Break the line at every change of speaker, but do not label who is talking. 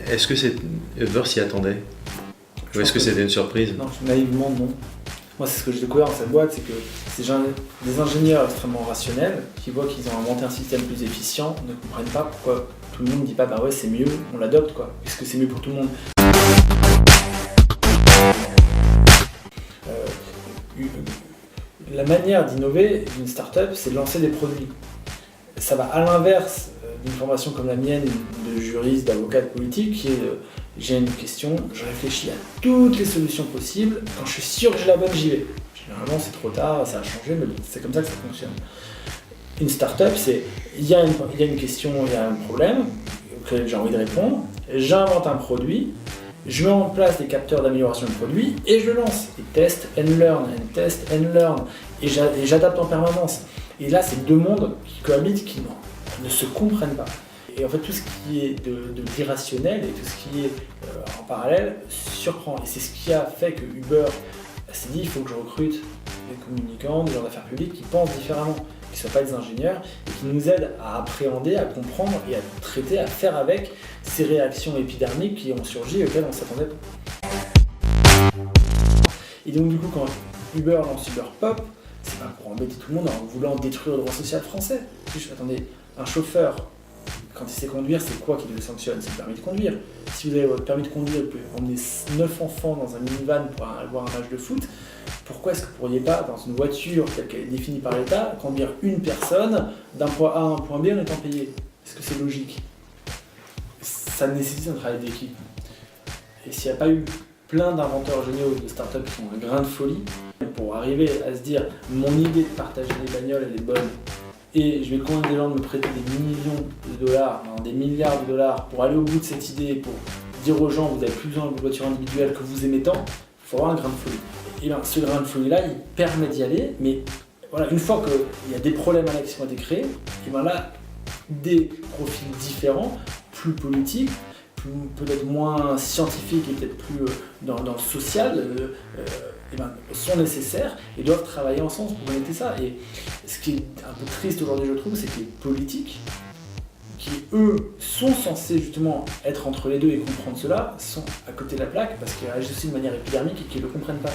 Est-ce que Uber s'y attendait? Ou est-ce que c'était une surprise?
Non, naïvement non. Moi, c'est ce que j'ai découvert dans cette boîte, c'est que c'est des ingénieurs extrêmement rationnels qui voient qu'ils ont inventé un système plus efficient, ne comprennent pas pourquoi tout le monde ne dit pas bah ouais c'est mieux, on l'adopte quoi, puisque c'est mieux pour tout le monde. La manière d'innover d'une start-up, c'est de lancer des produits. Ça va à l'inverse d'une formation comme la mienne, de juriste, d'avocat, de politique, qui est j'ai une question, je réfléchis à toutes les solutions possibles, quand je suis sûr que j'ai la bonne, j'y vais. Généralement c'est trop tard, ça a changé, mais c'est comme ça que ça fonctionne. Une start-up, c'est il y a une question, il y a un problème auquel j'ai envie de répondre, j'invente un produit, je mets en place des capteurs d'amélioration de produit et je le lance. Et test and learn, et j'adapte en permanence. Et là, c'est deux mondes qui cohabitent, qui ne se comprennent pas. Et en fait, tout ce qui est de l'irrationnel et tout ce qui est en parallèle surprend. Et c'est ce qui a fait que Uber s'est dit il faut que je recrute des communicants, des gens d'affaires publiques qui pensent différemment, qui ne soient pas des ingénieurs et qui nous aident à appréhender, à comprendre et à traiter, à faire avec ces réactions épidermiques qui ont surgi et auxquelles on ne s'attendait pas. Et donc du coup, quand Uber lance Uberpop, c'est pas pour embêter tout le monde en voulant détruire le droit social français. Attendez, un chauffeur, quand il sait conduire, c'est quoi qui le sanctionne? C'est le permis de conduire. Si vous avez votre permis de conduire, vous pouvez emmener 9 enfants dans un minivan pour aller voir un match de foot, pourquoi est-ce que vous ne pourriez pas, dans une voiture telle qu'elle est définie par l'État, conduire une personne d'un point A à un point B en étant payé? Est-ce que c'est logique? Ça nécessite un travail d'équipe. Et s'il n'y a pas eu plein d'inventeurs géniaux de startups qui ont un grain de folie, pour arriver à se dire mon idée de partager les bagnoles elle est bonne et je vais convaincre des gens de me prêter des millions de dollars, des milliards de dollars pour aller au bout de cette idée, pour dire aux gens vous n'avez plus besoin de voiture individuelle que vous aimez tant, il faut avoir un grain de folie. Et bien ce grain de folie là il permet d'y aller, mais voilà, une fois qu'il y a des problèmes annexes qui ont été créés, et bien là des profils différents, plus politiques, peut-être moins scientifiques et peut-être plus dans le social, sont nécessaires et doivent travailler ensemble pour connecter ça. Et ce qui est un peu triste aujourd'hui, je trouve, c'est que les politiques, qui eux sont censés justement être entre les deux et comprendre cela, sont à côté de la plaque parce qu'ils réagissent aussi de manière épidermique et qu'ils ne le comprennent pas.